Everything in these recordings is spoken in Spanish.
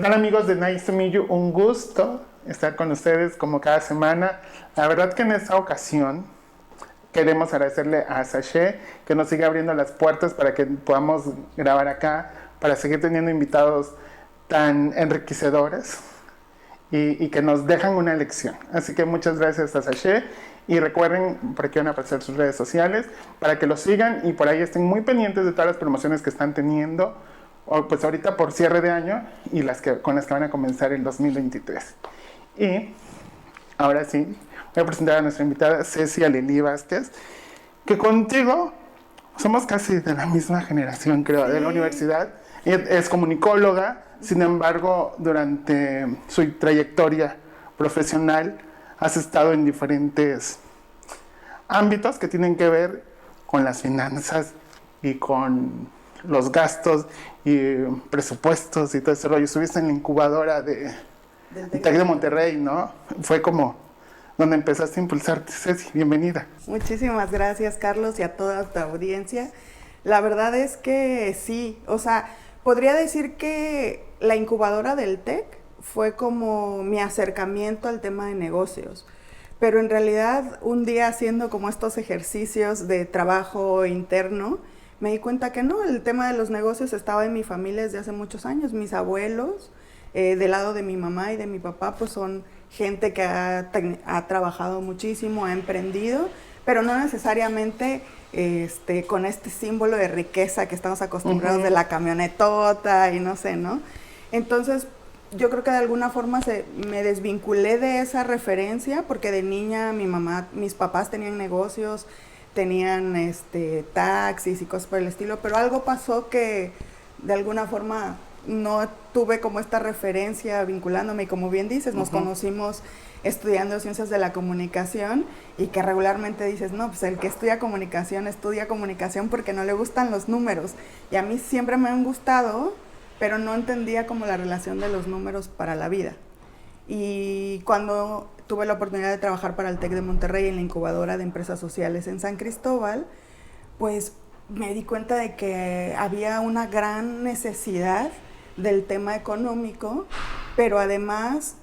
tal, amigos de Nice to Meet You? Un gusto estar con ustedes como cada semana. La verdad que en esta ocasión queremos agradecerle a Sashe que nos sigue abriendo las puertas para que podamos grabar acá, para seguir teniendo invitados tan enriquecedores y que nos dejan una lección. Así que muchas gracias a Sashe. Y recuerden, por aquí van a aparecer sus redes sociales, para que lo sigan y por ahí estén muy pendientes de todas las promociones que están teniendo, pues ahorita por cierre de año y con las que van a comenzar el 2023. Y ahora sí, voy a presentar a nuestra invitada Ceci Lili Vázquez, que contigo somos casi de la misma generación, creo, sí, de la universidad. Es comunicóloga, sin embargo, durante su trayectoria profesional has estado en diferentes ámbitos que tienen que ver con las finanzas y con los gastos y presupuestos y todo ese rollo. Estuviste en la incubadora del TEC de Monterrey, ¿no? Fue como donde empezaste a impulsarte. Ceci, bienvenida. Muchísimas gracias, Carlos, y a toda tu audiencia. La verdad es que sí, o sea, podría decir que la incubadora del TEC fue como mi acercamiento al tema de negocios. Pero en realidad, un día haciendo como estos ejercicios de trabajo interno, me di cuenta que no, el tema de los negocios estaba en mi familia desde hace muchos años. Mis abuelos, del lado de mi mamá y de mi papá, pues son gente que ha trabajado muchísimo, ha emprendido, pero no necesariamente con este símbolo de riqueza que estamos acostumbrados de la camionetota y no sé, ¿no? Entonces, yo creo que de alguna forma me desvinculé de esa referencia, porque de niña mis papás tenían negocios, tenían taxis y cosas por el estilo, pero algo pasó que de alguna forma no tuve como esta referencia vinculándome, y como bien dices, nos conocimos estudiando ciencias de la comunicación, y que regularmente dices, no, pues el que estudia comunicación porque no le gustan los números, y a mí siempre me han gustado, pero no entendía como la relación de los números para la vida. Y cuando tuve la oportunidad de trabajar para el TEC de Monterrey en la incubadora de empresas sociales en San Cristóbal, pues me di cuenta de que había una gran necesidad del tema económico, pero además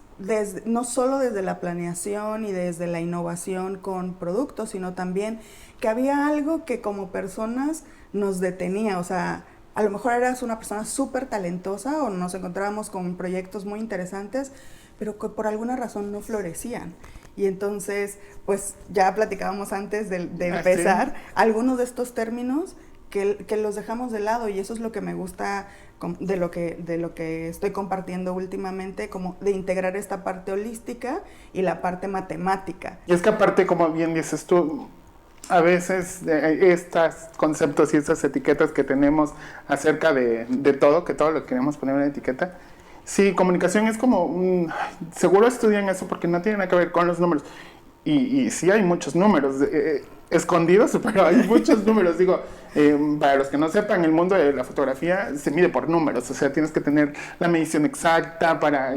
no solo desde la planeación y desde la innovación con productos, sino también que había algo que como personas nos detenía. O sea, a lo mejor eras una persona súper talentosa o nos encontrábamos con proyectos muy interesantes, pero que por alguna razón no florecían. Y entonces, pues ya platicábamos antes de empezar, ¿sí? Algunos de estos términos que los dejamos de lado, y eso es lo que me gusta de lo que estoy compartiendo últimamente, como de integrar esta parte holística y la parte matemática. Y es que aparte, como bien dices tú, a veces estos conceptos y estas etiquetas que tenemos acerca de todo, que todo lo queremos poner en una etiqueta. Sí, comunicación es como seguro estudian eso porque no tiene nada que ver con los números. Y sí hay muchos números escondidos, pero hay muchos números. Digo, para los que no sepan, el mundo de la fotografía se mide por números. O sea, tienes que tener la medición exacta para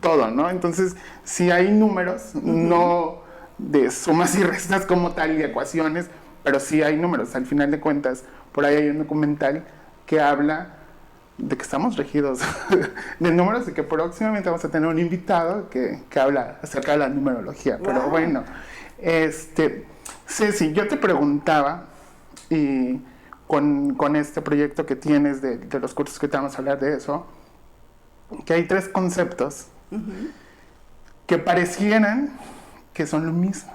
todo, ¿no? Entonces, sí hay números, no de sumas y restas como tal y ecuaciones, pero sí hay números. Al final de cuentas, por ahí hay un documental que habla de que estamos regidos de números y que próximamente vamos a tener un invitado que habla acerca de la numerología. Wow. Pero bueno, Ceci, yo te preguntaba, y con este proyecto que tienes de los cursos que te vamos a hablar de eso, que hay 3 conceptos que parecieran que son lo mismo,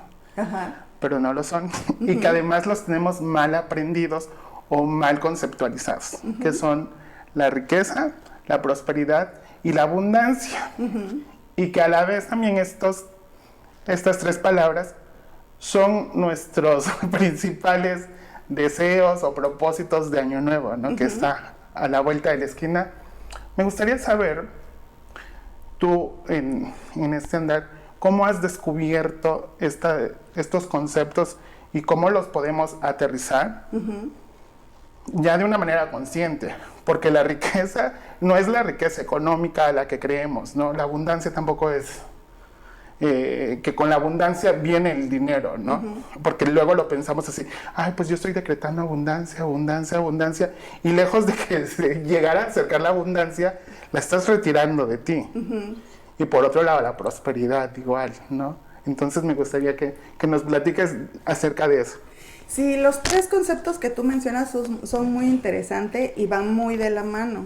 pero no lo son, y que además los tenemos mal aprendidos o mal conceptualizados, que son la riqueza, la prosperidad y la abundancia. Y que a la vez también estas 3 palabras son nuestros principales deseos o propósitos de Año Nuevo, ¿no? Que está a la vuelta de la esquina. Me gustaría saber, tú en este andar, ¿cómo has descubierto estos conceptos y cómo los podemos aterrizar ya de una manera consciente? Porque la riqueza no es la riqueza económica a la que creemos, ¿no? La abundancia tampoco es que con la abundancia viene el dinero, ¿no? Porque luego lo pensamos así, ay, pues yo estoy decretando abundancia, abundancia, abundancia, y lejos de que se llegara a acercar la abundancia, la estás retirando de ti. Y por otro lado, la prosperidad igual, ¿no? Entonces me gustaría que nos platiques acerca de eso. Sí, los tres conceptos que tú mencionas son muy interesantes y van muy de la mano.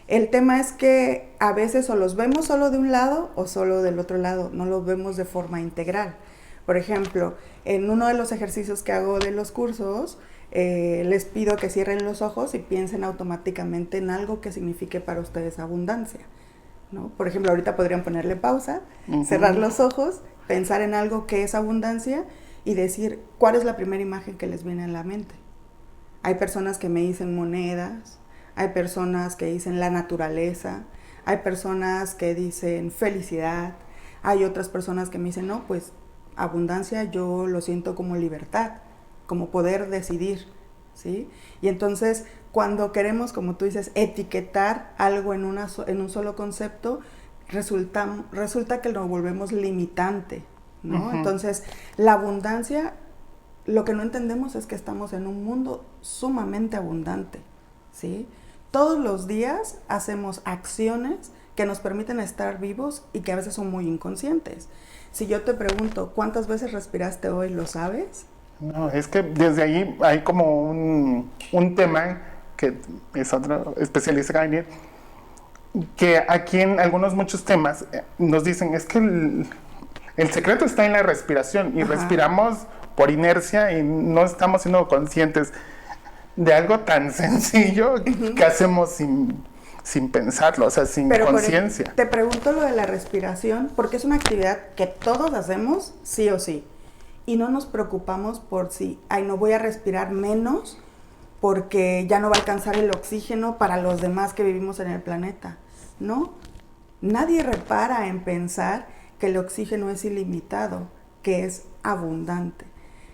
El tema es que a veces o los vemos solo de un lado o solo del otro lado, no los vemos de forma integral. Por ejemplo, en uno de los ejercicios que hago de los cursos, les pido que cierren los ojos y piensen automáticamente en algo que signifique para ustedes abundancia, ¿no? Por ejemplo, ahorita podrían ponerle pausa, cerrar los ojos, pensar en algo que es abundancia y decir cuál es la primera imagen que les viene a la mente. Hay personas que me dicen monedas, hay personas que dicen la naturaleza, hay personas que dicen felicidad, hay otras personas que me dicen, no, pues abundancia yo lo siento como libertad, como poder decidir, ¿sí? Y entonces cuando queremos, como tú dices, etiquetar algo en un solo concepto, resulta que lo volvemos limitante, ¿no? Entonces la abundancia, lo que no entendemos es que estamos en un mundo sumamente abundante, ¿sí? Todos los días hacemos acciones que nos permiten estar vivos y que a veces son muy inconscientes. Si yo te pregunto, ¿cuántas veces respiraste hoy? ¿Lo sabes? No, es que desde ahí hay como un tema que es otro especialista, que aquí en muchos temas nos dicen, es que el secreto está en la respiración y respiramos por inercia y no estamos siendo conscientes de algo tan sencillo que hacemos sin pensarlo, o sea, sin conciencia. Te pregunto lo de la respiración porque es una actividad que todos hacemos sí o sí y no nos preocupamos por si, ay, no voy a respirar menos porque ya no va a alcanzar el oxígeno para los demás que vivimos en el planeta. No, nadie repara en pensar que el oxígeno es ilimitado, que es abundante.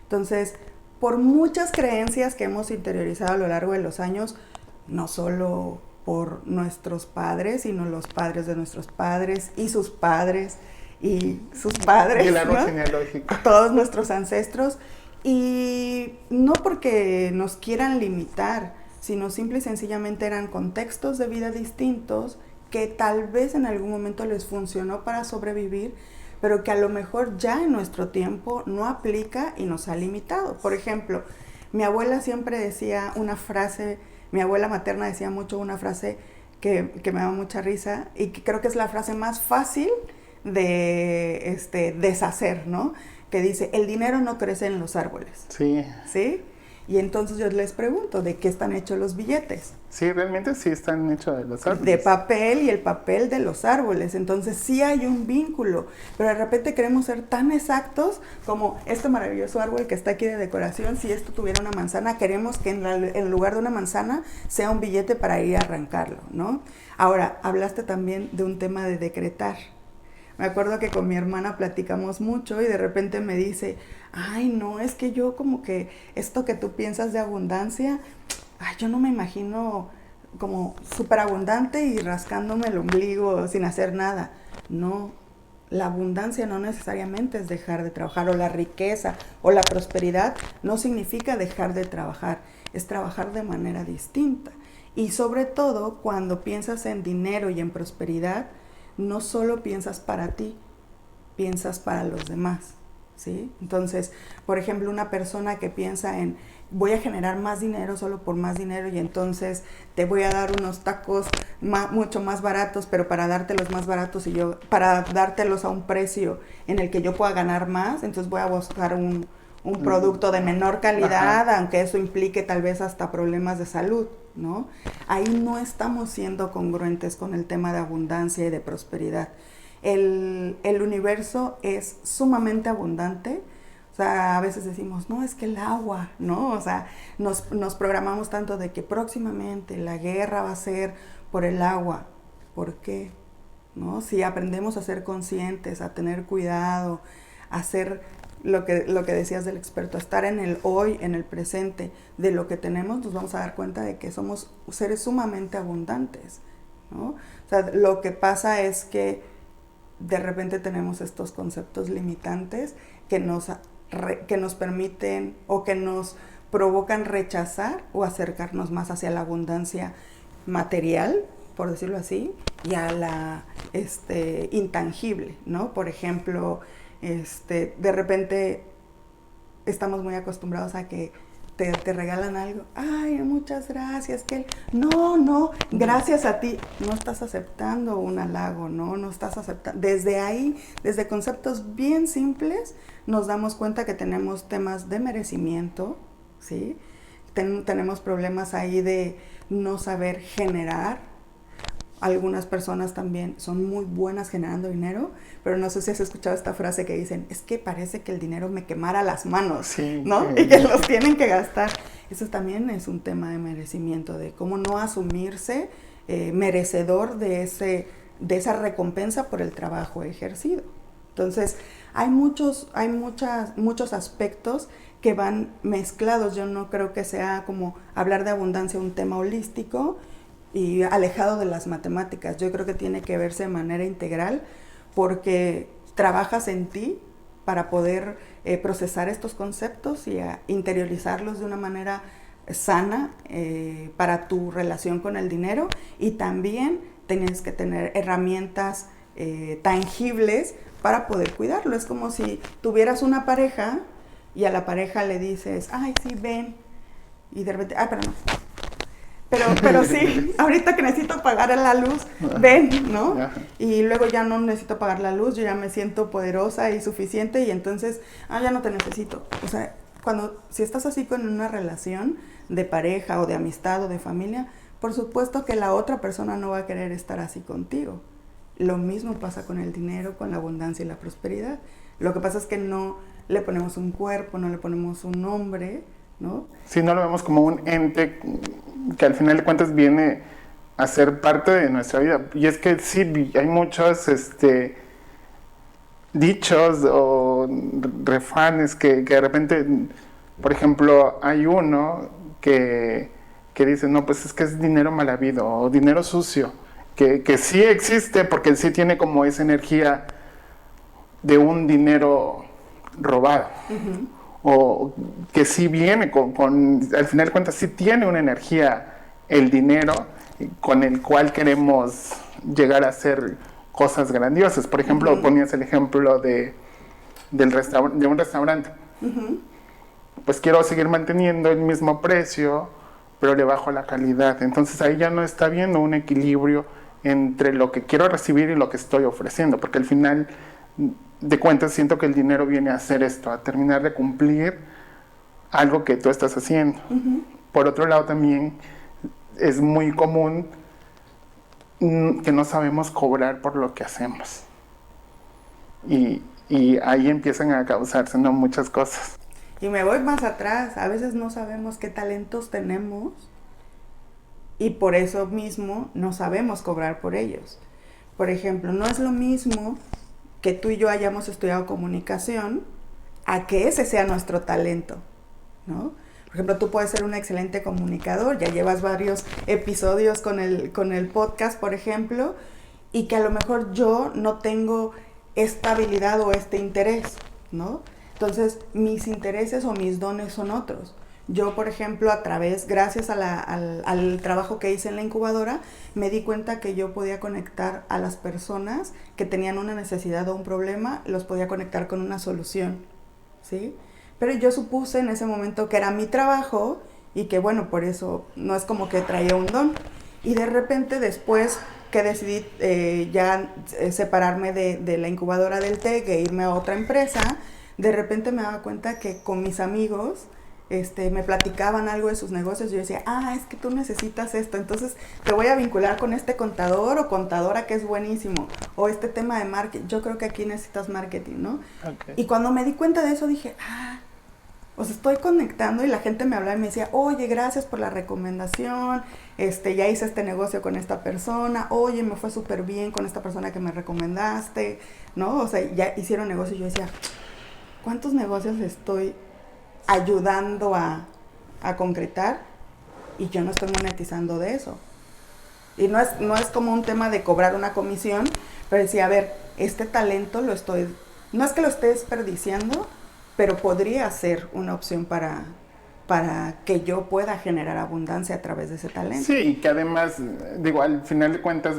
Entonces, por muchas creencias que hemos interiorizado a lo largo de los años, no solo por nuestros padres, sino los padres de nuestros padres y sus padres y sus padres, y el árbol ¿no? genealógico. Todos nuestros ancestros, y no porque nos quieran limitar, sino simple y sencillamente eran contextos de vida distintos que tal vez en algún momento les funcionó para sobrevivir, pero que a lo mejor ya en nuestro tiempo no aplica y nos ha limitado. Por ejemplo, mi abuela siempre decía una frase, mi abuela materna decía mucho una frase que me da mucha risa y que creo que es la frase más fácil de deshacer, ¿no? Que dice, el dinero no crece en los árboles. Sí. ¿Sí? Y entonces yo les pregunto, ¿de qué están hechos los billetes? Sí, realmente sí están hechos de los árboles. De papel y el papel de los árboles. Entonces sí hay un vínculo, pero de repente queremos ser tan exactos como este maravilloso árbol que está aquí de decoración. Si esto tuviera una manzana, queremos que en lugar de una manzana sea un billete para ir a arrancarlo, ¿no? Ahora, hablaste también de un tema de decretar. Me acuerdo que con mi hermana platicamos mucho y de repente me dice, ay, no, es que yo como que esto que tú piensas de abundancia, ay, yo no me imagino como súper abundante y rascándome el ombligo sin hacer nada. No, la abundancia no necesariamente es dejar de trabajar, o la riqueza o la prosperidad no significa dejar de trabajar, es trabajar de manera distinta. Y sobre todo cuando piensas en dinero y en prosperidad, no solo piensas para ti, piensas para los demás, ¿sí? Entonces, por ejemplo, una persona que piensa en voy a generar más dinero solo por más dinero y entonces te voy a dar unos tacos mucho más baratos, pero para dártelos más baratos para dártelos a un precio en el que yo pueda ganar más, entonces voy a buscar un producto de menor calidad, aunque eso implique tal vez hasta problemas de salud, ¿no? Ahí no estamos siendo congruentes con el tema de abundancia y de prosperidad. El universo es sumamente abundante. O sea, a veces decimos, no, es que el agua, ¿no? O sea, nos programamos tanto de que próximamente la guerra va a ser por el agua. ¿Por qué? ¿No? Si aprendemos a ser conscientes, a tener cuidado, a ser lo que decías del experto, a estar en el hoy, en el presente de lo que tenemos, nos vamos a dar cuenta de que somos seres sumamente abundantes, ¿no? O sea, lo que pasa es que de repente tenemos estos conceptos limitantes que nos permiten o que nos provocan rechazar o acercarnos más hacia la abundancia material, por decirlo así, y a la intangible, ¿no? Por ejemplo, de repente estamos muy acostumbrados a que te regalan algo. Ay, muchas gracias. No, gracias a ti. No estás aceptando un halago, no estás aceptando. Desde ahí, desde conceptos bien simples, nos damos cuenta que tenemos temas de merecimiento, ¿sí? Tenemos problemas ahí de no saber generar. Algunas personas también son muy buenas generando dinero, pero no sé si has escuchado esta frase que dicen, es que parece que el dinero me quemara las manos, sí, ¿no? Y que los tienen que gastar. Eso también es un tema de merecimiento, de cómo no asumirse merecedor de esa recompensa por el trabajo ejercido. Entonces, hay muchos aspectos que van mezclados. Yo no creo que sea como hablar de abundancia un tema holístico y alejado de las matemáticas. Yo creo que tiene que verse de manera integral porque trabajas en ti para poder procesar estos conceptos y interiorizarlos de una manera sana para tu relación con el dinero, y también tienes que tener herramientas tangibles para poder cuidarlo. Es como si tuvieras una pareja y a la pareja le dices, ay, sí, ven, y de repente, pero no. Pero sí, ahorita que necesito pagar la luz, ven, ¿no? Y luego ya no necesito pagar la luz, yo ya me siento poderosa y suficiente, y entonces, ya no te necesito. O sea, si estás así con una relación de pareja o de amistad o de familia, por supuesto que la otra persona no va a querer estar así contigo. Lo mismo pasa con el dinero, con la abundancia y la prosperidad. Lo que pasa es que no le ponemos un cuerpo, no le ponemos un nombre, ¿no? Sí, no lo vemos como un ente que al final de cuentas viene a ser parte de nuestra vida. Y es que sí, hay muchos dichos o refranes que de repente, por ejemplo, hay uno que dice, no, pues es que es dinero mal habido o dinero sucio, que sí existe porque sí tiene como esa energía de un dinero robado. Uh-huh. O que sí viene al final de cuentas sí tiene una energía el dinero con el cual queremos llegar a hacer cosas grandiosas. Por ejemplo, uh-huh, ponías el ejemplo de un restaurante. Uh-huh. Pues quiero seguir manteniendo el mismo precio, pero le bajo la calidad. Entonces ahí ya no está habiendo un equilibrio entre lo que quiero recibir y lo que estoy ofreciendo, porque al final de cuentas siento que el dinero viene a hacer esto, a terminar de cumplir algo que tú estás haciendo. Uh-huh. Por otro lado también es muy común que no sabemos cobrar por lo que hacemos, y ahí empiezan a causarse, ¿no?, muchas cosas. Y me voy más atrás, a veces no sabemos qué talentos tenemos y por eso mismo no sabemos cobrar por ellos. Por ejemplo, no es lo mismo que tú y yo hayamos estudiado comunicación a que ese sea nuestro talento, ¿no? Por ejemplo, tú puedes ser un excelente comunicador, ya llevas varios episodios con el podcast, por ejemplo, y que a lo mejor yo no tengo esta habilidad o este interés, ¿no? Entonces, mis intereses o mis dones son otros. Yo, por ejemplo, gracias al trabajo que hice en la incubadora, me di cuenta que yo podía conectar a las personas que tenían una necesidad o un problema, los podía conectar con una solución, ¿sí? Pero yo supuse en ese momento que era mi trabajo y que, bueno, por eso no es como que traía un don. Y de repente, después que decidí separarme de la incubadora del TEC e irme a otra empresa, de repente me daba cuenta que con mis amigos me platicaban algo de sus negocios. Yo decía, es que tú necesitas esto, entonces te voy a vincular con este contador o contadora que es buenísimo, o este tema de marketing, yo creo que aquí necesitas marketing, ¿no? Okay. Y cuando me di cuenta de eso dije, estoy conectando, y la gente me hablaba y me decía, oye, gracias por la recomendación, ya hice este negocio con esta persona, oye, me fue súper bien con esta persona que me recomendaste, ¿no? O sea, ya hicieron negocio, y yo decía, ¿cuántos negocios estoy ayudando a concretar? Y yo no estoy monetizando de eso. Y no es como un tema de cobrar una comisión, pero decía, a ver, este talento no es que lo esté desperdiciando, pero podría ser una opción para que yo pueda generar abundancia a través de ese talento. Sí, y que además, digo, al final de cuentas,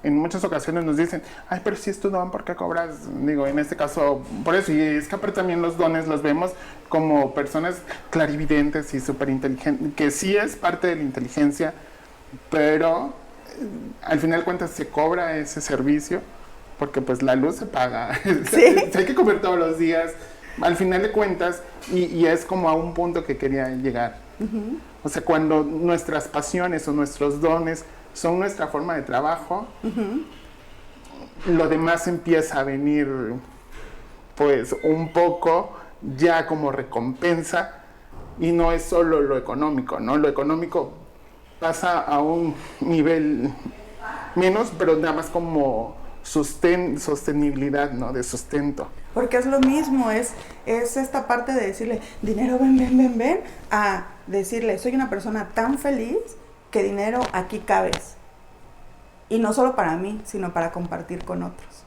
en muchas ocasiones nos dicen, ay, pero si es tu don, ¿por qué cobras? Digo, en este caso, por eso, y es que aparte también los dones los vemos como personas clarividentes y súper inteligentes, que sí es parte de la inteligencia, pero al final de cuentas se cobra ese servicio, porque pues la luz se paga, ¿Sí? hay que comer todos los días, al final de cuentas, y es como a un punto que quería llegar. Uh-huh. O sea, cuando nuestras pasiones o nuestros dones son nuestra forma de trabajo, uh-huh, lo demás empieza a venir, pues, un poco ya como recompensa, y no es solo lo económico, ¿no? Lo económico pasa a un nivel menos, pero nada más como sostenibilidad, ¿no? De sustento. Porque es lo mismo, es esta parte de decirle, dinero, ven, a decirle, soy una persona tan feliz que dinero, aquí cabes. Y no solo para mí, sino para compartir con otros,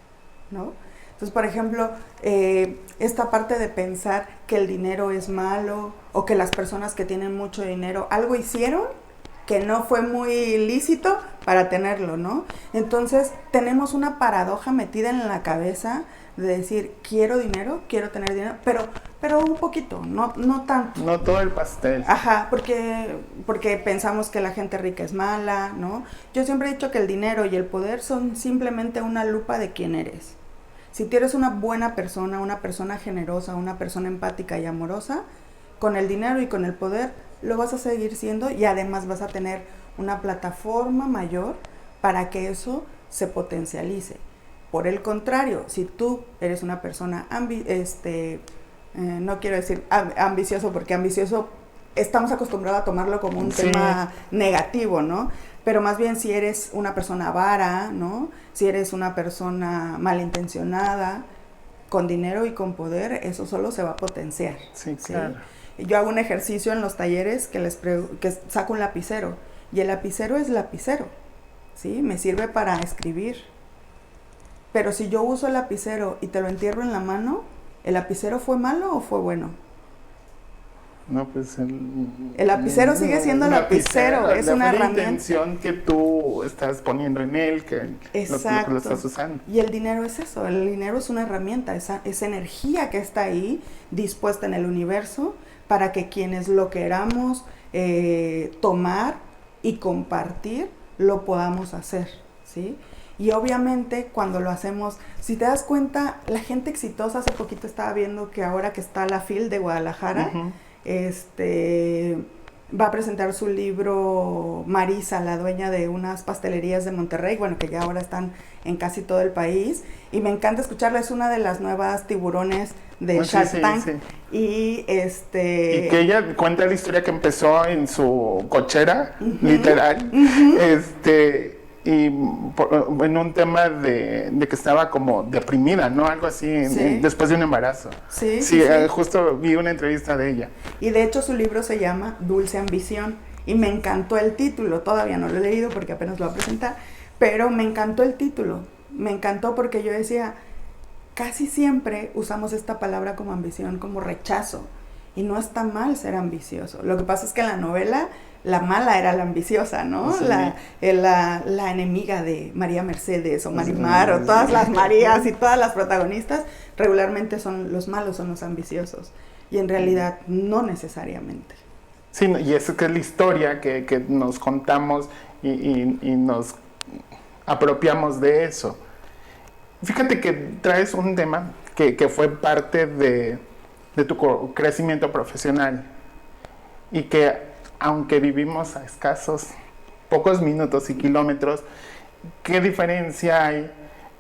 ¿no? Entonces, por ejemplo, esta parte de pensar que el dinero es malo o que las personas que tienen mucho dinero algo hicieron que no fue muy lícito para tenerlo, ¿no? Entonces, tenemos una paradoja metida en la cabeza de decir, quiero dinero, quiero tener dinero, pero un poquito, no tanto. No todo el pastel. Ajá, porque pensamos que la gente rica es mala, ¿no? Yo siempre he dicho que el dinero y el poder son simplemente una lupa de quién eres. Si tú eres una buena persona, una persona generosa, una persona empática y amorosa, con el dinero y con el poder lo vas a seguir siendo y además vas a tener una plataforma mayor para que eso se potencialice. Por el contrario, si tú eres una persona no quiero decir ambicioso, porque ambicioso estamos acostumbrados a tomarlo como un tema negativo, ¿no? Pero más bien si eres una persona avara, ¿no? Si eres una persona malintencionada, con dinero y con poder, eso solo se va a potenciar. Sí, claro. Yo hago un ejercicio en los talleres que saco un lapicero, y el lapicero es lapicero, ¿sí? Me sirve para escribir. Pero si yo uso el lapicero y te lo entierro en la mano, ¿el lapicero fue malo o fue bueno? No, pues el lapicero sigue siendo lapicero, es una herramienta. La intención que tú estás poniendo en él, que lo estás usando. Y el dinero es eso, el dinero es una herramienta, esa energía que está ahí, dispuesta en el universo, para que quienes lo queramos tomar y compartir, lo podamos hacer, ¿sí? Y obviamente cuando lo hacemos, si te das cuenta, la gente exitosa, hace poquito estaba viendo que ahora que está la FIL de Guadalajara, uh-huh, va a presentar su libro Marisa, la dueña de unas pastelerías de Monterrey, bueno, que ya ahora están en casi todo el país, y me encanta escucharla, es una de las nuevas tiburones de Shark Tank. Y que ella cuenta la historia que empezó en su cochera, uh-huh, literal, uh-huh, y en un tema de que estaba como deprimida, ¿no? Algo así, después de un embarazo. Sí, justo vi una entrevista de ella. Y de hecho su libro se llama Dulce Ambición, y me encantó el título, todavía no lo he leído porque apenas lo voy a presentar, pero me encantó el título, me encantó porque yo decía, casi siempre usamos esta palabra como ambición, como rechazo, y no está mal ser ambicioso. Lo que pasa es que en la novela la mala era la ambiciosa, ¿no? Sí. La enemiga de María Mercedes o Marimar, o todas las Marías y todas las protagonistas, regularmente son los malos, son los ambiciosos. Y en realidad no necesariamente. Sí, y eso que es la historia que nos contamos y nos apropiamos de eso. Fíjate que traes un tema que fue parte de tu crecimiento profesional y que aunque vivimos a escasos pocos minutos y kilómetros, ¿qué diferencia hay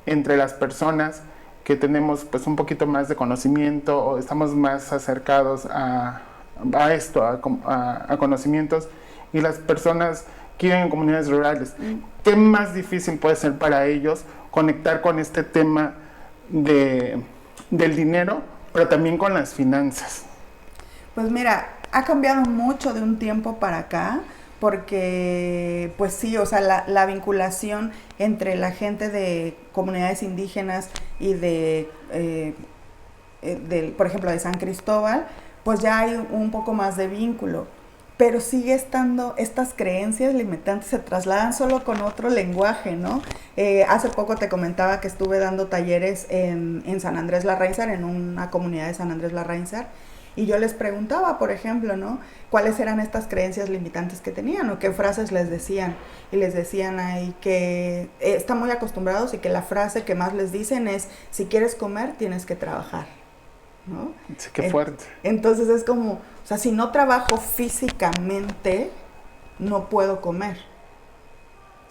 entre las personas que tenemos pues un poquito más de conocimiento o estamos más acercados a conocimientos y las personas que viven en comunidades rurales? ¿Qué más difícil puede ser para ellos conectar con este tema del dinero, pero también con las finanzas? Pues mira, ha cambiado mucho de un tiempo para acá, porque pues sí, o sea, la vinculación entre la gente de comunidades indígenas y por ejemplo, de San Cristóbal, pues ya hay un poco más de vínculo, pero sigue estando, estas creencias limitantes se trasladan solo con otro lenguaje, ¿no? Hace poco te comentaba que estuve dando talleres en San Andrés Larrainzar, en una comunidad de San Andrés Larrainzar, y yo les preguntaba, por ejemplo, ¿no? ¿Cuáles eran estas creencias limitantes que tenían o qué frases les decían? Y les decían ahí que están muy acostumbrados y que la frase que más les dicen es, si quieres comer, tienes que trabajar, ¿no? Sí, qué fuerte. Entonces es como, o sea, si no trabajo físicamente, no puedo comer.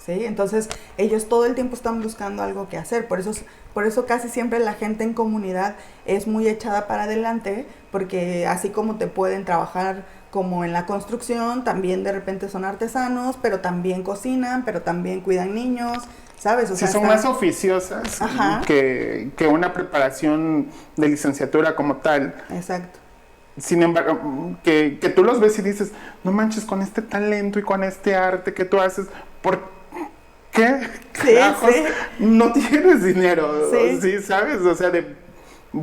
¿Sí? Entonces ellos todo el tiempo están buscando algo que hacer, por eso casi siempre la gente en comunidad es muy echada para adelante, porque así como te pueden trabajar como en la construcción, también de repente son artesanos, pero también cocinan, pero también cuidan niños, ¿sabes? O sea, sí, son más oficiosas que una preparación de licenciatura como tal. Exacto. Sin embargo, que tú los ves y dices, no manches, con este talento y con este arte que tú haces, ¿por qué carajos no tienes dinero? Sí, ¿sabes? O sea,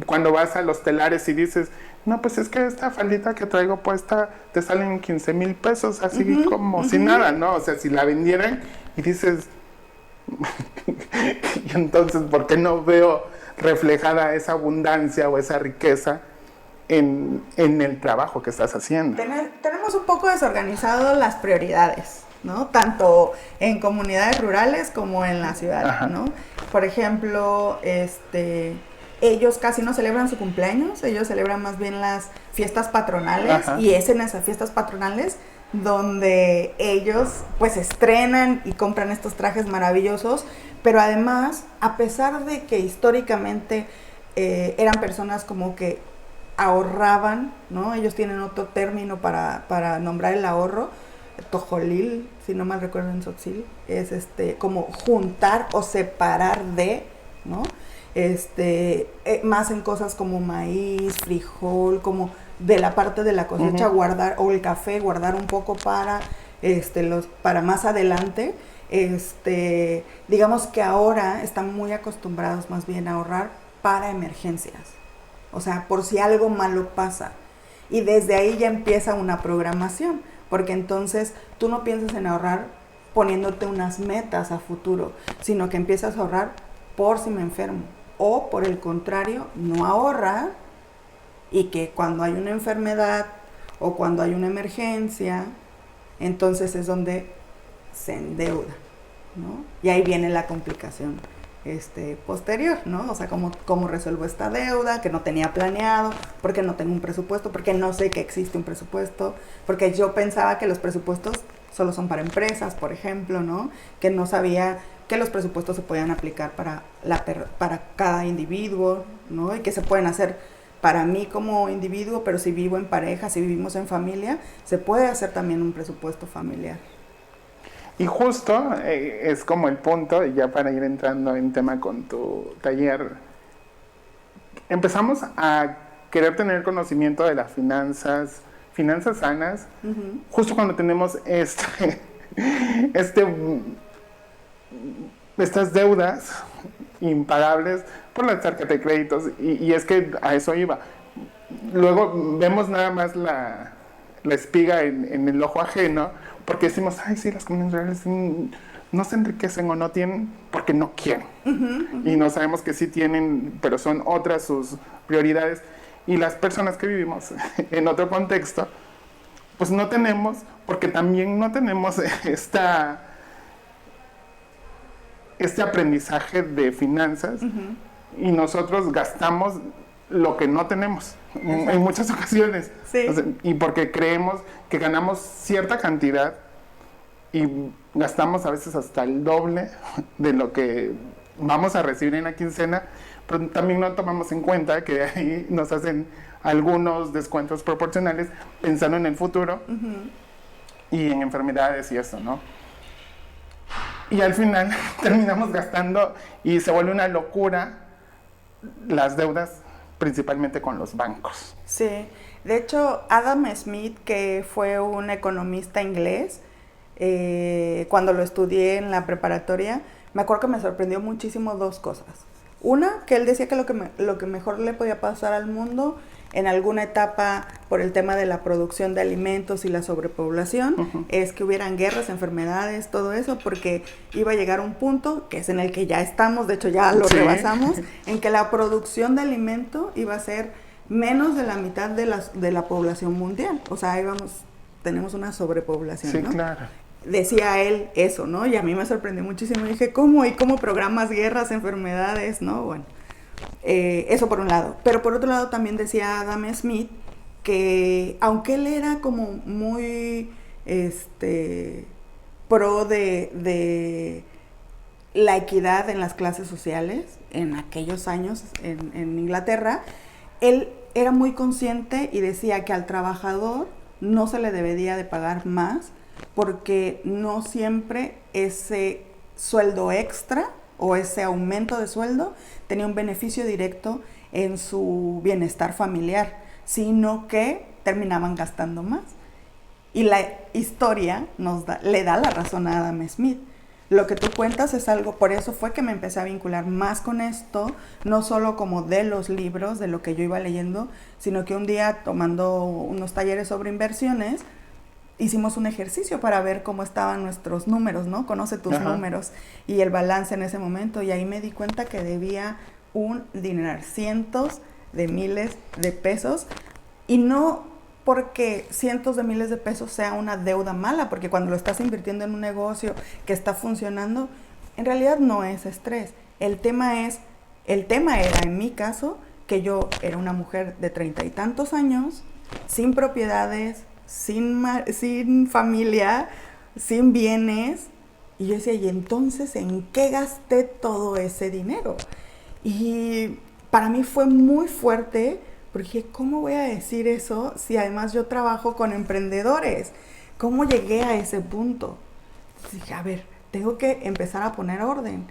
cuando vas a los telares y dices, no, pues es que esta faldita que traigo puesta te salen 15,000 pesos, así como si nada, ¿no? O sea, si la vendieran y dices, y entonces, ¿por qué no veo reflejada esa abundancia o esa riqueza en el trabajo que estás haciendo? Tenemos un poco desorganizado las prioridades, ¿no? Tanto en comunidades rurales como en la ciudad, ¿no? Por ejemplo, ellos casi no celebran su cumpleaños, ellos celebran más bien las fiestas patronales, y es en esas fiestas patronales donde ellos pues estrenan y compran estos trajes maravillosos, pero además, a pesar de que históricamente eran personas como que ahorraban, ¿no? Ellos tienen otro término para nombrar el ahorro, tojolil, si no mal recuerdo en Tzotzil, es como juntar o separar de, ¿no? Más en cosas como maíz, frijol, como de la parte de la cosecha, guardar, o el café, guardar un poco para para más adelante. Digamos que ahora están muy acostumbrados más bien a ahorrar para emergencias, o sea, por si algo malo pasa, y desde ahí ya empieza una programación, porque entonces tú no piensas en ahorrar poniéndote unas metas a futuro, sino que empiezas a ahorrar por si me enfermo, o por el contrario, no ahorrar, y que cuando hay una enfermedad o cuando hay una emergencia, entonces es donde se endeuda, ¿no? Y ahí viene la complicación posterior, ¿no? O sea, cómo resuelvo esta deuda que no tenía planeado, porque no tengo un presupuesto, porque no sé que existe un presupuesto, porque yo pensaba que los presupuestos solo son para empresas, por ejemplo, ¿no? Que no sabía que los presupuestos se podían aplicar para cada individuo, ¿no? Y que se pueden hacer para mí como individuo, pero si vivo en pareja, si vivimos en familia, se puede hacer también un presupuesto familiar. Y justo es como el punto, ya para ir entrando en tema con tu taller, empezamos a querer tener conocimiento de las finanzas sanas, justo cuando tenemos estas deudas impagables por la tarjeta de créditos, y es que a eso iba. Luego vemos nada más la espiga en el ojo ajeno, porque decimos, ay, sí, las comunidades rurales no se enriquecen o no tienen porque no quieren. Y no sabemos que sí tienen, pero son otras sus prioridades. Y las personas que vivimos en otro contexto, pues no tenemos, porque también no tenemos este aprendizaje de finanzas, y nosotros gastamos lo que no tenemos en muchas ocasiones. Sí. O sea, y porque creemos que ganamos cierta cantidad y gastamos a veces hasta el doble de lo que vamos a recibir en la quincena, pero también no tomamos en cuenta que ahí nos hacen algunos descuentos proporcionales pensando en el futuro y en enfermedades y eso, ¿no? Y al final terminamos gastando y se vuelve una locura las deudas, principalmente con los bancos. Sí, de hecho Adam Smith, que fue un economista inglés, cuando lo estudié en la preparatoria, me acuerdo que me sorprendió muchísimo dos cosas. Una, que él decía que lo que mejor le podía pasar al mundo en alguna etapa por el tema de la producción de alimentos y la sobrepoblación, es que hubieran guerras, enfermedades, todo eso, porque iba a llegar un punto, que es en el que ya estamos, de hecho ya lo rebasamos, en que la producción de alimento iba a ser menos de la mitad de la población mundial. O sea, tenemos una sobrepoblación, sí, ¿no? Claro. Decía él eso, ¿no? Y a mí me sorprendió muchísimo. Dije, ¿cómo? ¿Y cómo programas guerras, enfermedades, no? Bueno, eso por un lado. Pero por otro lado también decía Adam Smith que aunque él era como muy pro de la equidad en las clases sociales en aquellos años en Inglaterra, él era muy consciente y decía que al trabajador no se le debería de pagar más porque no siempre ese sueldo extra o ese aumento de sueldo tenía un beneficio directo en su bienestar familiar, sino que terminaban gastando más. Y la historia le da la razón a Adam Smith. Lo que tú cuentas es algo, por eso fue que me empecé a vincular más con esto, no solo como de los libros, de lo que yo iba leyendo, sino que un día tomando unos talleres sobre inversiones, hicimos un ejercicio para ver cómo estaban nuestros números, ¿no? Conoce tus números y el balance en ese momento. Y ahí me di cuenta que debía un dineral, cientos de miles de pesos. Y no porque cientos de miles de pesos sea una deuda mala, porque cuando lo estás invirtiendo en un negocio que está funcionando, en realidad no es estrés. El tema era, en mi caso, que yo era una mujer de 30 y tantos años, sin propiedades, sin familia, sin bienes, y yo decía, ¿y entonces en qué gasté todo ese dinero? Y para mí fue muy fuerte, porque dije, ¿cómo voy a decir eso si además yo trabajo con emprendedores? ¿Cómo llegué a ese punto? Entonces dije, a ver, tengo que empezar a poner orden.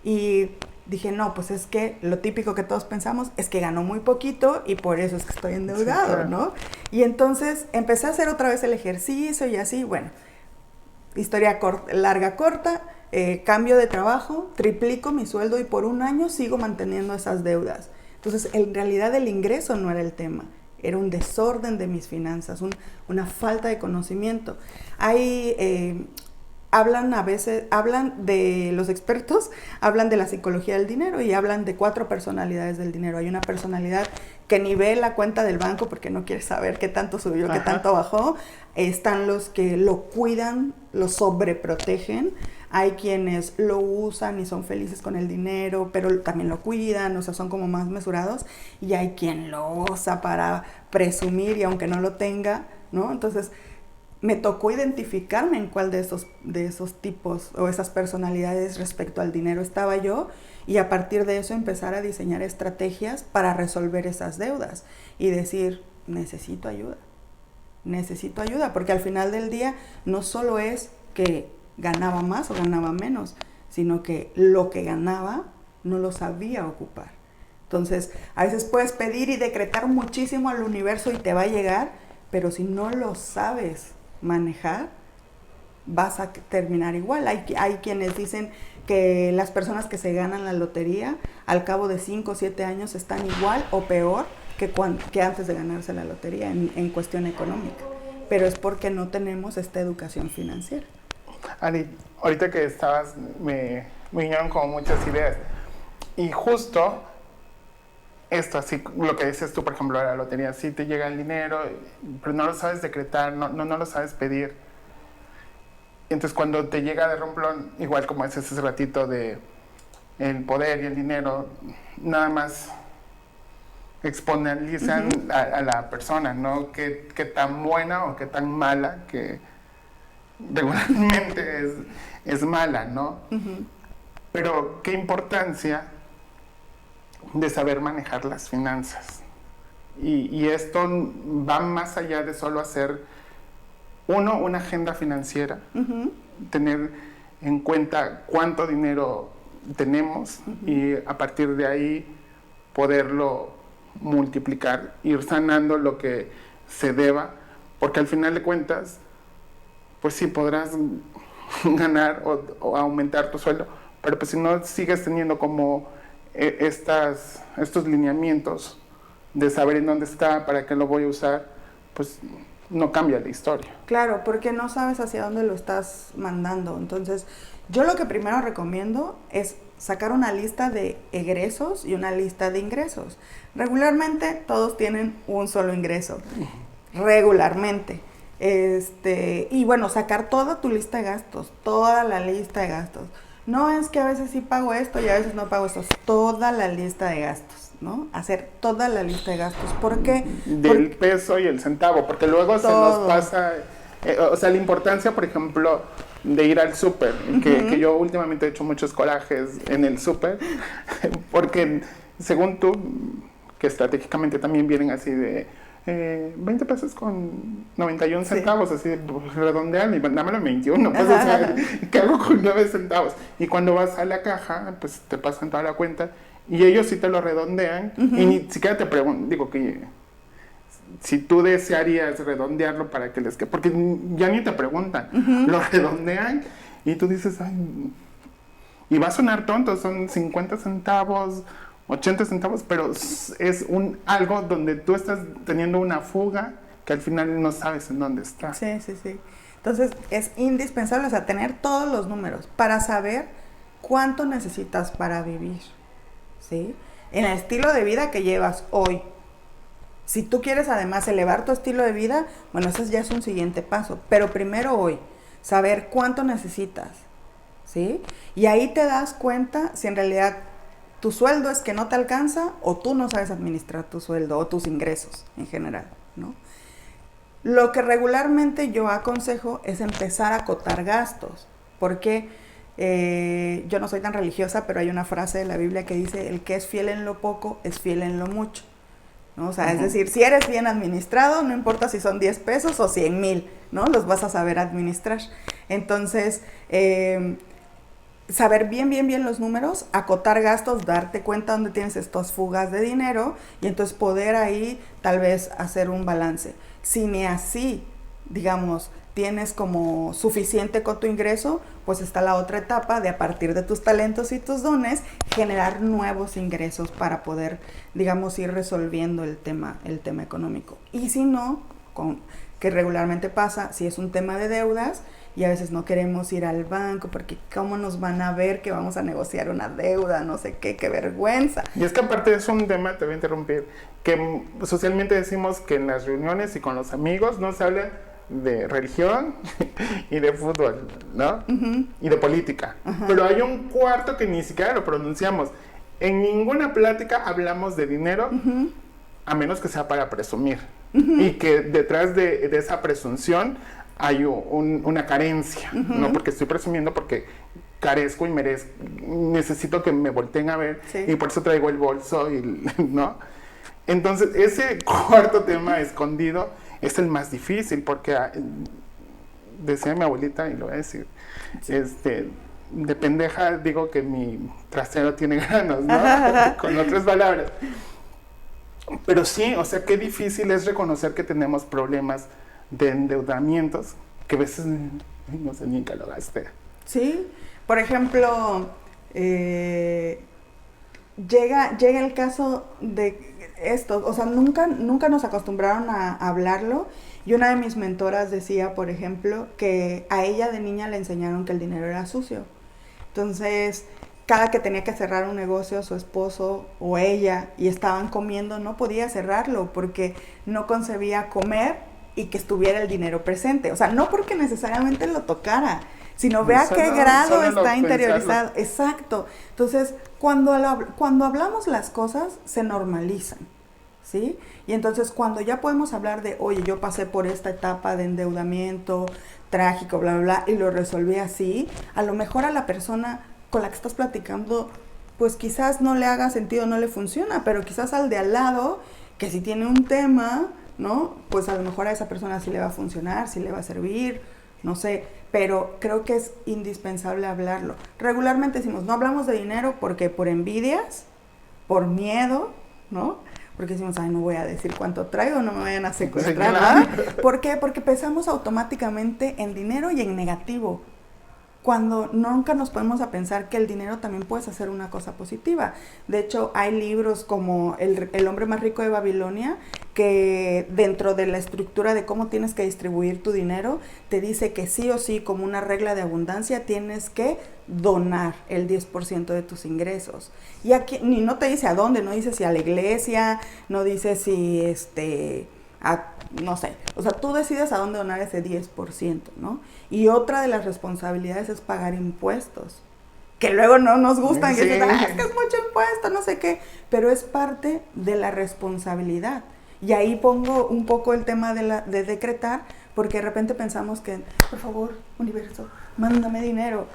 Y dije, no, pues es que lo típico que todos pensamos es que ganó muy poquito y por eso es que estoy endeudado, sí, claro, ¿no? Y entonces empecé a hacer otra vez el ejercicio y así, bueno, historia larga, corta, cambio de trabajo, triplico mi sueldo y por un año sigo manteniendo esas deudas. Entonces, en realidad el ingreso no era el tema, era un desorden de mis finanzas, una falta de conocimiento. Hablan de los expertos, hablan de la psicología del dinero y hablan de 4 personalidades del dinero. Hay una personalidad que ni ve la cuenta del banco porque no quiere saber qué tanto subió, qué tanto bajó. Están los que lo cuidan, lo sobreprotegen. Hay quienes lo usan y son felices con el dinero, pero también lo cuidan, o sea, son como más mesurados. Y hay quien lo usa para presumir y aunque no lo tenga, ¿no? Entonces, me tocó identificarme en cuál de esos tipos o esas personalidades respecto al dinero estaba yo y a partir de eso empezar a diseñar estrategias para resolver esas deudas y decir, necesito ayuda, porque al final del día no solo es que ganaba más o ganaba menos, sino que lo que ganaba no lo sabía ocupar. Entonces, a veces puedes pedir y decretar muchísimo al universo y te va a llegar, pero si no lo sabes manejar, vas a terminar igual. Hay quienes dicen que las personas que se ganan la lotería al cabo de 5 o 7 años están igual o peor que antes de ganarse la lotería en cuestión económica, pero es porque no tenemos esta educación financiera. Ari, ahorita que estabas me vinieron como muchas ideas y justo esto, así lo que dices tú, por ejemplo, de la lotería, sí te llega el dinero, pero no lo sabes decretar, no lo sabes pedir. Entonces cuando te llega de romplón, igual como es ese ratito de el poder y el dinero, nada más exponencializan a la persona, ¿no? Qué tan buena o qué tan mala, que regularmente es mala, ¿no? Pero qué importancia de saber manejar las finanzas. Y esto va más allá de solo hacer, una agenda financiera, tener en cuenta cuánto dinero tenemos y a partir de ahí poderlo multiplicar, ir sanando lo que se deba, porque al final de cuentas pues sí podrás ganar o aumentar tu sueldo, pero pues si no sigues teniendo como estos lineamientos de saber en dónde está, para qué lo voy a usar, pues no cambia la historia. Claro, porque no sabes hacia dónde lo estás mandando. Entonces, yo lo que primero recomiendo es sacar una lista de egresos y una lista de ingresos. Regularmente todos tienen un solo ingreso. Regularmente. Y bueno, sacar toda tu lista de gastos, toda la lista de gastos. No es que a veces sí pago esto y a veces no pago esto, toda la lista de gastos, ¿no? Hacer toda la lista de gastos. ¿Por qué? Del peso y el centavo, porque luego se nos pasa, o sea, la importancia, por ejemplo, de ir al súper, que yo últimamente he hecho muchos corajes en el súper, porque según tú, que estratégicamente también vienen así de 20 pesos con 91 centavos, así pues, redondean y dámelo en 21, pues, o sea, ¿qué hago con 9 centavos? Y cuando vas a la caja, pues te pasan toda la cuenta y ellos sí te lo redondean y ni siquiera te preguntan, digo que si tú desearías redondearlo para que les quede, porque ya ni te preguntan, lo redondean y tú dices, ay, y va a sonar tonto, son 50 centavos, 80 centavos, pero es algo donde tú estás teniendo una fuga que al final no sabes en dónde está. Sí, sí, sí. Entonces es indispensable, o sea, tener todos los números para saber cuánto necesitas para vivir, ¿sí? En el estilo de vida que llevas hoy. Si tú quieres además elevar tu estilo de vida, bueno, ese ya es un siguiente paso. Pero primero hoy, saber cuánto necesitas, ¿sí? Y ahí te das cuenta si en realidad tu sueldo es que no te alcanza o tú no sabes administrar tu sueldo o tus ingresos en general, ¿no? Lo que regularmente yo aconsejo es empezar a acotar gastos, porque yo no soy tan religiosa, pero hay una frase de la Biblia que dice, el que es fiel en lo poco es fiel en lo mucho, ¿no? O sea, es decir, si eres bien administrado, no importa si son 10 pesos o 100,000, ¿no? Los vas a saber administrar. Entonces, saber bien los números, acotar gastos, darte cuenta dónde tienes estas fugas de dinero y entonces poder ahí tal vez hacer un balance. Si ni así, digamos, tienes como suficiente con tu ingreso, pues está la otra etapa de a partir de tus talentos y tus dones, generar nuevos ingresos para poder, digamos, ir resolviendo el tema económico. Y si no, que regularmente pasa, si es un tema de deudas, y a veces no queremos ir al banco porque cómo nos van a ver que vamos a negociar una deuda, no sé qué vergüenza. Y es que aparte es un tema, te voy a interrumpir, que socialmente decimos que en las reuniones y con los amigos no se habla de religión y de fútbol, ¿no? Y de política. Pero hay un cuarto que ni siquiera lo pronunciamos. En ninguna plática hablamos de dinero, a menos que sea para presumir. Y que detrás de esa presunción hay una carencia, no porque estoy presumiendo, porque carezco y necesito que me volteen a ver, sí. Y por eso traigo el bolso, ¿no? Entonces, ese cuarto tema escondido es el más difícil, porque decía mi abuelita, y lo voy a decir, sí. De pendeja digo que mi trasero tiene granos, ¿no? Con otras palabras. Pero sí, o sea, qué difícil es reconocer que tenemos problemas de endeudamientos, que a veces no sé ni en qué lo gasté. Sí, por ejemplo, llega el caso de esto, o sea, nunca nos acostumbraron a hablarlo, y una de mis mentoras decía, por ejemplo, que a ella de niña le enseñaron que el dinero era sucio. Entonces, cada que tenía que cerrar un negocio, su esposo o ella, y estaban comiendo, no podía cerrarlo porque no concebía comer y que estuviera el dinero presente. O sea, no porque necesariamente lo tocara, sino vea qué grado está interiorizado. Exacto. Entonces, cuando hablamos las cosas, se normalizan, ¿sí? Y entonces, cuando ya podemos hablar de, oye, yo pasé por esta etapa de endeudamiento trágico, bla, bla, bla, y lo resolví así, a lo mejor a la persona con la que estás platicando, pues quizás no le haga sentido, no le funciona, pero quizás al de al lado, que si tiene un tema, ¿no? Pues a lo mejor a esa persona sí le va a funcionar, sí le va a servir, no sé, pero creo que es indispensable hablarlo. Regularmente decimos, no hablamos de dinero porque por envidias, por miedo, ¿no? porque decimos, ay, no voy a decir cuánto traigo, no me vayan a secuestrar, Sí, claro. ¿verdad? ¿Por qué? Porque pensamos automáticamente en dinero y en negativo, cuando nunca nos ponemos a pensar que el dinero también puede hacer una cosa positiva. De hecho, hay libros como El hombre más rico de Babilonia, que dentro de la estructura de cómo tienes que distribuir tu dinero, te dice que sí o sí, como una regla de abundancia, tienes que donar el 10% de tus ingresos. Y aquí ni no te dice a dónde, no dice si a la iglesia, no dice si no sé, o sea, tú decides a dónde donar ese 10%, ¿no? Y otra de las responsabilidades es pagar impuestos, que luego no nos gustan, Sí. que dicen, es que es mucho impuesto, no sé qué, pero es parte de la responsabilidad. Y ahí pongo un poco el tema de decretar, porque de repente pensamos que, por favor, universo, mándame dinero,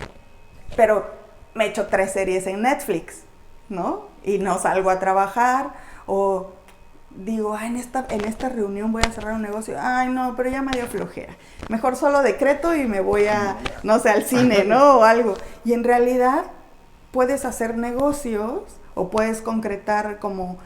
pero me echo 3 series en Netflix, ¿no? Y no salgo a trabajar, o digo, en esta reunión voy a cerrar un negocio, ay no, pero ya me dio flojera, mejor solo decreto y me voy no sé, al cine, ¿no? O algo. Y en realidad puedes hacer negocios o puedes concretar como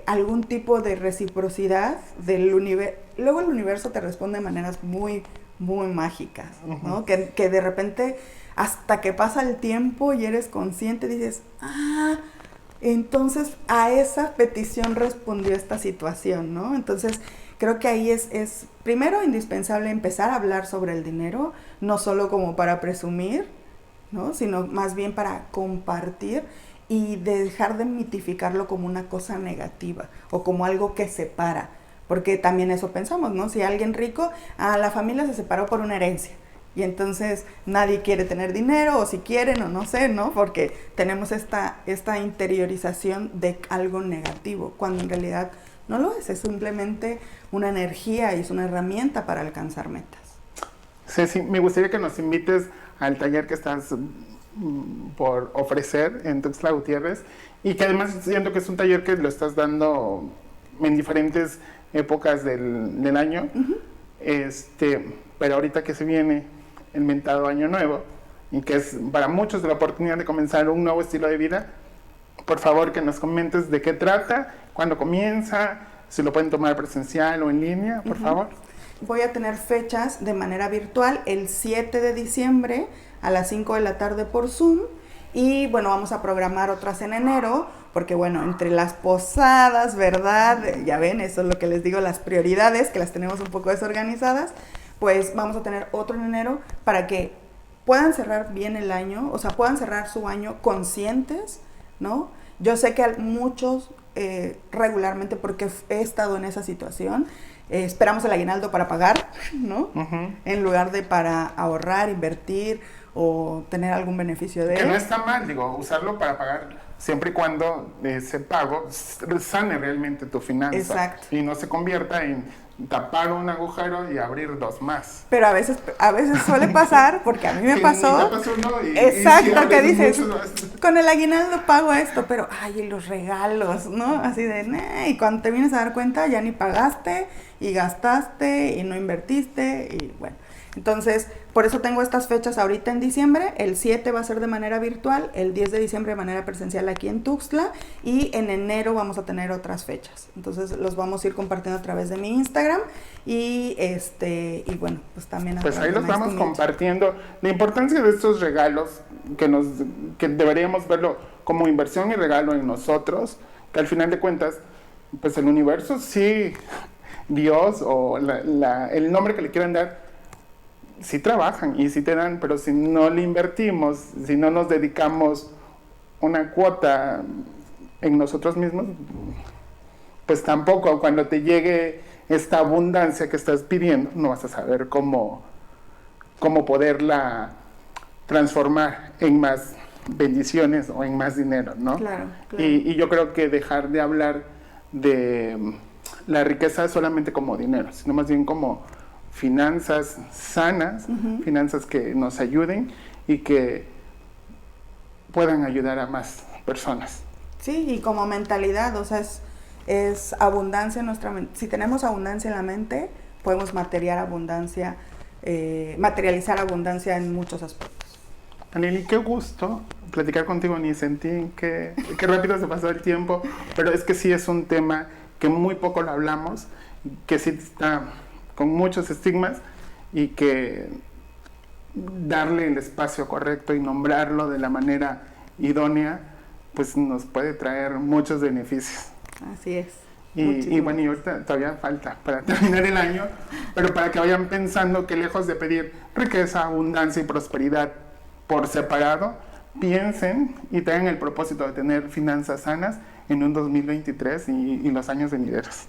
algún tipo de reciprocidad del universo. Luego el universo te responde de maneras muy, muy mágicas, ¿no? Que de repente, hasta que pasa el tiempo y eres consciente, dices, entonces a esa petición respondió esta situación, ¿no? Entonces creo que ahí es primero indispensable empezar a hablar sobre el dinero, no solo como para presumir, ¿no? Sino más bien para compartir y dejar de mitificarlo como una cosa negativa o como algo que separa, porque también eso pensamos, ¿no? Si alguien rico, la familia se separó por una herencia. Y entonces nadie quiere tener dinero, o si quieren, o no sé, ¿no? Porque tenemos esta interiorización de algo negativo, cuando en realidad no lo es simplemente una energía y es una herramienta para alcanzar metas. Ceci, me gustaría que nos invites al taller que estás por ofrecer en Tuxtla Gutiérrez, y que además siento que es un taller que lo estás dando en diferentes épocas del año, pero ahorita que se viene el mentado Año Nuevo, y que es para muchos la oportunidad de comenzar un nuevo estilo de vida, por favor que nos comentes de qué trata, cuándo comienza, si lo pueden tomar presencial o en línea, por favor. Voy a tener fechas de manera virtual el 7 de diciembre a las 5 de la tarde por Zoom, y bueno, vamos a programar otras en enero, porque bueno, entre las posadas, ¿verdad? Ya ven, eso es lo que les digo, las prioridades, que las tenemos un poco desorganizadas, pues vamos a tener otro en enero para que puedan cerrar bien el año, o sea, puedan cerrar su año conscientes, ¿no? Yo sé que muchos regularmente, porque he estado en esa situación, esperamos el aguinaldo para pagar, ¿no? En lugar de para ahorrar, invertir o tener algún beneficio de él. Que no está mal, digo, usarlo para pagar, siempre y cuando ese pago sane realmente tu finanza. Exacto. Y no se convierta en tapar un agujero y abrir 2 más. Pero a veces suele pasar, porque a mí me pasó. Exacto, que dices, con el aguinaldo pago esto, pero ay, y los regalos, ¿no? Así de, y cuando te vienes a dar cuenta ya ni pagaste y gastaste y no invertiste y bueno. Entonces, por eso tengo estas fechas ahorita en diciembre. El 7 va a ser de manera virtual, el 10 de diciembre de manera presencial aquí en Tuxtla, y en enero vamos a tener otras fechas. Entonces, los vamos a ir compartiendo a través de mi Instagram y bueno, pues también a pues través ahí los de vamos Nice to compartiendo. La importancia de estos regalos, que deberíamos verlo como inversión y regalo en nosotros, que al final de cuentas, pues el universo sí, Dios o el nombre que le quieran dar, sí trabajan y sí te dan, pero si no le invertimos, si no nos dedicamos una cuota en nosotros mismos, pues tampoco cuando te llegue esta abundancia que estás pidiendo, no vas a saber cómo poderla transformar en más bendiciones o en más dinero, ¿no? Claro, claro. Y yo creo que dejar de hablar de la riqueza solamente como dinero, sino más bien como finanzas sanas, finanzas que nos ayuden y que puedan ayudar a más personas. Sí, y como mentalidad, o sea, es abundancia en nuestra mente. Si tenemos abundancia en la mente, podemos materializar abundancia en muchos aspectos. Aneli, qué gusto platicar contigo, ni sentí que rápido se pasó el tiempo, pero es que sí es un tema que muy poco lo hablamos, que sí está con muchos estigmas y que darle el espacio correcto y nombrarlo de la manera idónea, pues nos puede traer muchos beneficios. Así es. Y bueno, y ahorita todavía falta para terminar el año, pero para que vayan pensando que lejos de pedir riqueza, abundancia y prosperidad por separado, piensen y tengan el propósito de tener finanzas sanas en un 2023 y los años venideros.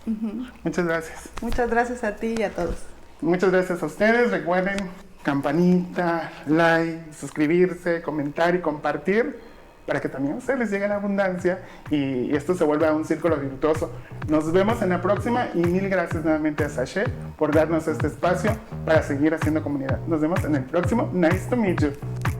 Muchas gracias. Muchas gracias a ti y a todos. Muchas gracias a ustedes. Recuerden, campanita, like, suscribirse, comentar y compartir para que también a ustedes les llegue la abundancia y esto se vuelva un círculo virtuoso. Nos vemos en la próxima y mil gracias nuevamente a Sashe por darnos este espacio para seguir haciendo comunidad. Nos vemos en el próximo. Nice to meet you.